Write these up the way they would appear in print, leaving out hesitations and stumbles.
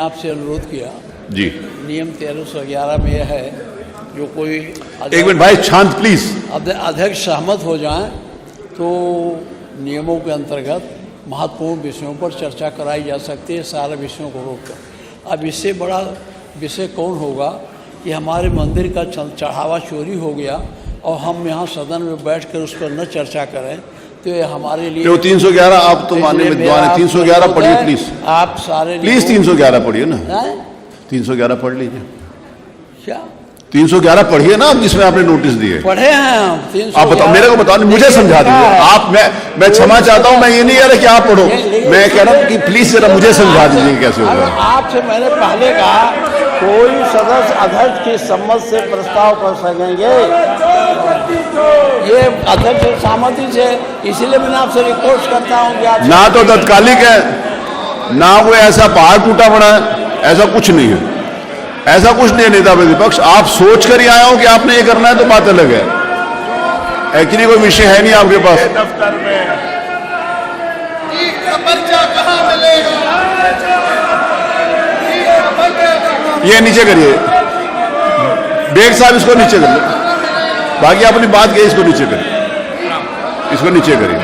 आपसे अनुरोध किया जी। नियम 1311 में यह है जो कोई एक मिनट भाई, शांत प्लीज। अध्यक्ष सहमत हो जाएं तो नियमों के अंतर्गत महत्वपूर्ण विषयों पर चर्चा कराई जा सकती है, सारे विषयों को रोककर। अब इससे बड़ा विषय कौन होगा कि हमारे मंदिर का चढ़ावा चोरी हो गया और हम यहाँ सदन में बैठकर उस पर न चर्चा करें तो ये हमारे लिए। तो 311 आप तो माने विद्वान है, 311 पढ़िए प्लीज। आप सारे प्लीज 311 पढ़िए ना। 311 पढ़ लीजिए। क्या 311 पढ़िए ना, जिसमें आपने नोटिस दिए। पढ़े हैं हम। आप बताओ, मेरे को बताओ, मुझे समझा दीजिए आप। मैं क्षमा चाहता हूं, मैं ये नहीं कह रहा कि आप पढ़ो, मैं कह रहा हूं कि प्लीज जरा मुझे समझा दीजिए कैसे होगा। आपसे मैंने पहले कहा कोई सदस्य अध्यक्ष की सम्मत से प्रस्ताव कर सकेंगे, ये अध्यक्ष सहमति से, इसीलिए मैं आपसे रिक्वेस्ट करता हूं कि आप ना तो तत्कालिक है ना कोई ऐसा पहाड़ टूटा पड़ा है, ऐसा कुछ नहीं है, ऐसा कुछ नहीं है। नेता प्रतिपक्ष, आप सोच कर ही आए हो कि आपने ये करना है तो बात अलग है। एक्चुअली कोई विषय है नहीं आपके पास। दफ्तर में पर्चा कहां मिलेगा? ये नीचे करिए बेग साहब, इसको नीचे कर लो। बाकी अपनी बात कही, इसको नीचे करिए, इसको नीचे करिए।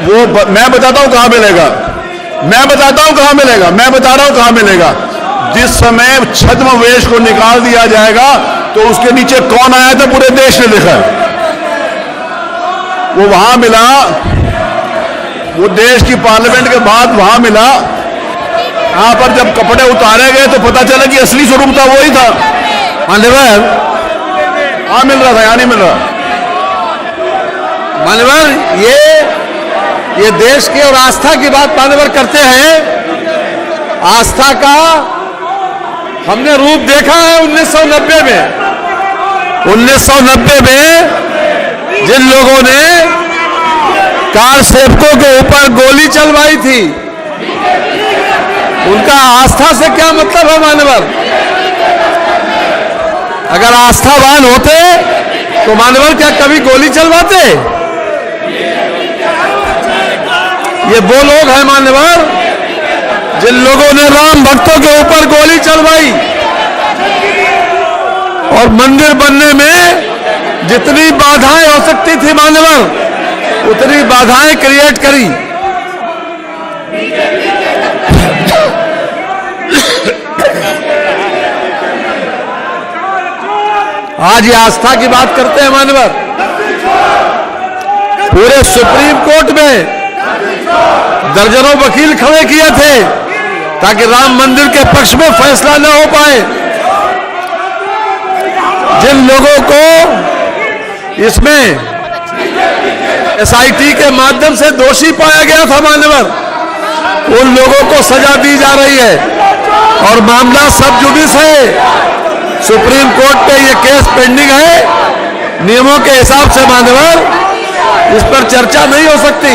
वो मैं बताता हूं कहां मिलेगा, मैं बताता हूं कहां मिलेगा, मैं बता रहा हूं कहां मिलेगा। जिस समय छद्मवेश को निकाल दिया जाएगा तो उसके नीचे कौन आया था पूरे देश ने देखा है। वो वहां मिला, वो देश की पार्लियामेंट के बाद वहां मिला। यहां पर जब कपड़े उतारे गए तो पता चला कि असली स्वरूप था वही था। मान्यवर हाँ मिल रहा था, यहां नहीं मिल रहा। मान्यवर ये देश की और आस्था की बात मान्यवर करते हैं। आस्था का हमने रूप देखा है 1990 में। 1990 में जिन लोगों ने कार सेवकों के ऊपर गोली चलवाई थी, उनका आस्था से क्या मतलब है मान्यवर? अगर आस्थावान होते तो मान्यवर क्या कभी गोली चलवाते? ये वो लोग हैं मान्यवर जिन लोगों ने राम भक्तों के ऊपर गोली चलवाई और मंदिर बनने में जितनी बाधाएं हो सकती थी मान्यवर, उतनी बाधाएं क्रिएट करी। आज ये आस्था की बात करते हैं मान्यवर। पूरे सुप्रीम कोर्ट में दर्जनों वकील खड़े किए थे ताकि राम मंदिर के पक्ष में फैसला न हो पाए। जिन लोगों को इसमें एसआईटी के माध्यम से दोषी पाया गया था मान्यवर, उन लोगों को सजा दी जा रही है और मामला सब जुडिस है। सुप्रीम कोर्ट पे ये केस पेंडिंग है। नियमों के हिसाब से मान्यवर इस पर चर्चा नहीं हो सकती।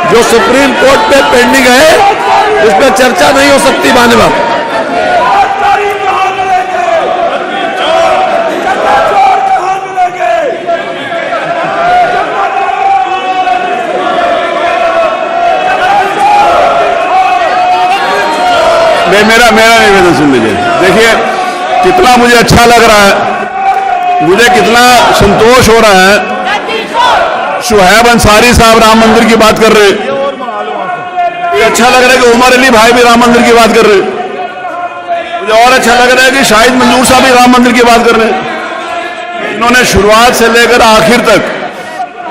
जो सुप्रीम कोर्ट पे पेंडिंग है उस पर चर्चा नहीं हो सकती मान्यवर। मेरा निवेदन सुन लीजिए। देखिए कितना मुझे अच्छा लग रहा है, मुझे कितना संतोष हो रहा है। शुहैब अंसारी साहब राम मंदिर की बात कर रहे हैं। अच्छा लग रहा है कि उमर अली भाई भी राम मंदिर की बात कर रहे हैं। मुझे और अच्छा लग रहा है कि शाहिद मंजूर साहब भी राम मंदिर की बात कर रहे हैं। इन्होंने शुरुआत से लेकर आखिर तक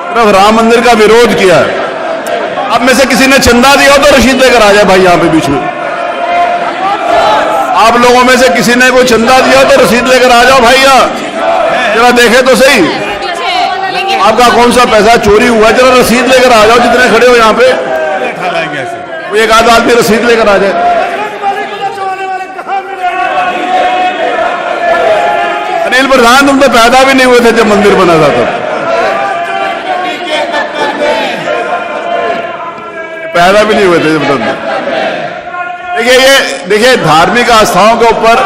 सिर्फ राम मंदिर का विरोध किया है। अब में से किसी ने चंदा दिया हो तो रसीद लेकर आ जाए भाई यहाँ पे बीच में। आप लोगों में से किसी ने कोई चंदा दिया हो तो रसीद लेकर आ जाओ भाई, यहाँ जरा देखे तो सही आपका कौन सा पैसा चोरी हुआ है। जरा रसीद लेकर आ जाओ, जितने खड़े हो यहाँ पे एक आध आदमी रसीद लेकर आ जाए। अनिल प्रधान, तुम तो पैदा भी नहीं हुए थे जब मंदिर बना था तब। पैदा भी नहीं हुए थे जब तक। देखिए धार्मिक आस्थाओं के ऊपर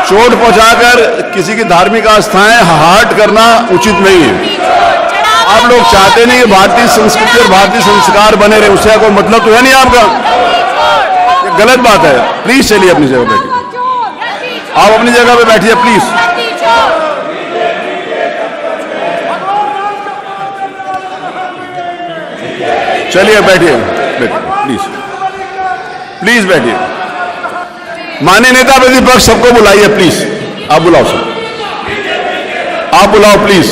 चोट पहुंचाकर किसी की धार्मिक आस्थाएं हर्ट करना उचित नहीं है। आप लोग चाहते नहीं कि भारतीय संस्कृति और भारतीय संस्कार बने रहे, उससे कोई मतलब तो है नहीं आपका। ये गलत बात है। प्लीज चलिए अपनी जगह बैठिए, आप अपनी जगह पे बैठिए प्लीज। चलिए बैठिए, प्लीज प्लीज बैठिए। माननीय नेता प्रतिपक्ष सबको बुलाइए प्लीज, आप बुलाओ सब, आप बुलाओ प्लीज,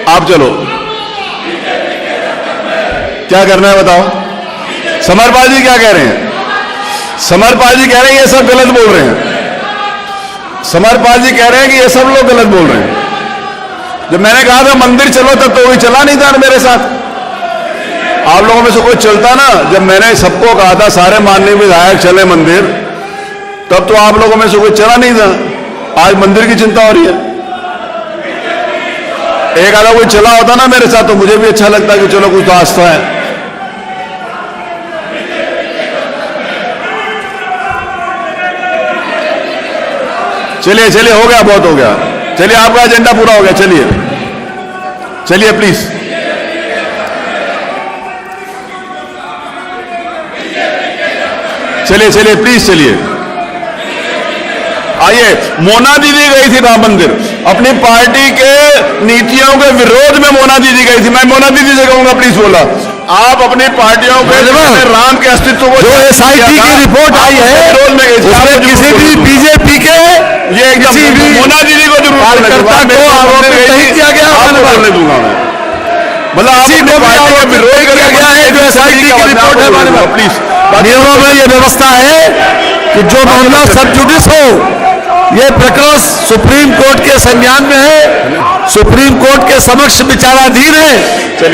आप चलो। क्या करना है बताओ। समरपाल जी क्या कह रहे हैं? समरपाल जी कह रहे हैं ये सब गलत बोल रहे हैं। समरपाल जी कह रहे हैं कि ये सब लोग गलत बोल रहे हैं। जब मैंने कहा था मंदिर चलो तब तो कोई चला नहीं था मेरे साथ। आप लोगों में से कोई चलता ना, जब मैंने सबको कहा था सारे माननीय विधायक चले मंदिर, तब तो आप लोगों में से कोई चला नहीं था। आज मंदिर की चिंता हो रही है। एक आधा कोई चला होता ना मेरे साथ तो मुझे भी अच्छा लगता कि चलो कुछ तो आस्था है। चलिए चलिए, हो गया, बहुत हो गया। चलिए आपका एजेंडा पूरा हो गया। चलिए चलिए प्लीज। चलिए चलिए प्लीज चलिए। आइए, मोना दीदी गई थी राम मंदिर, अपनी पार्टी के नीतियों के विरोध में मोना दीदी गई थी। मैं मोना दीदी से कहूंगा प्लीज बोला, आप अपनी पार्टियों के राम के अस्तित्व को, जो SIT की रिपोर्ट आई है विरोध में गई थी, किसी भी बीजेपी के ये एकदम मोना दीदी को जरूर आरोपित नहीं किया गया, बोलने दूंगा मैं। मतलब आपने पार्टी का विरोध किया गया है, जो SIT की रिपोर्ट है। प्लीज, नियमों में यह व्यवस्था है कि जो मामला सब जुडिस हो, ये प्रकरण सुप्रीम कोर्ट के संज्ञान में है, सुप्रीम कोर्ट के समक्ष विचाराधीन है,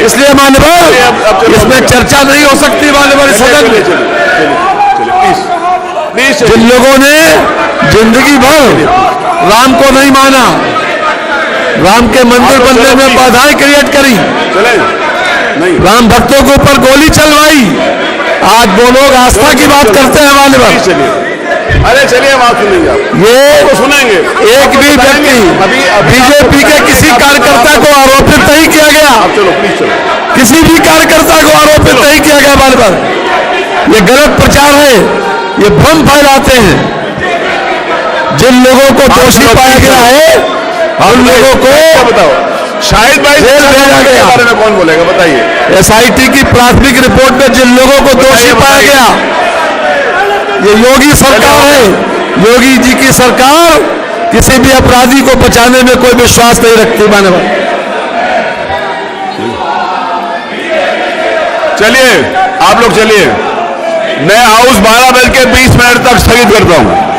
इसलिए माननीय इसमें चर्चा नहीं हो सकती। माननीय सदन जिन लोगों ने जिंदगी भर राम को नहीं माना, राम के मंदिर बनने में बाधाएं क्रिएट करी, राम भक्तों के ऊपर गोली चलवाई, आज वो लोग आस्था की बात करते हैं। माननीय अरे चलिए बात सुनेंगे आप, ये तो सुनेंगे। एक भी व्यक्ति बीजेपी के किसी कार्यकर्ता को आरोपित नहीं किया गया। चलो प्लीज चलो। किसी भी कार्यकर्ता को आरोपित नहीं किया गया। बार बार ये गलत प्रचार है, ये भ्रम फैलाते हैं। जिन लोगों को दोषी पाया गया है उन लोगों को बताओ, शाहिद भाई जेल भेजा गया। बारे में कौन बोलेगा बताइए। SIT की प्राथमिक रिपोर्ट में जिन लोगों को दोषी पाया गया, ये योगी सरकार है। योगी जी की सरकार किसी भी अपराधी को बचाने में कोई विश्वास नहीं रखती। मानव चलिए, आप लोग चलिए। मैं हाउस 12:20 तक स्थगित करता हूं।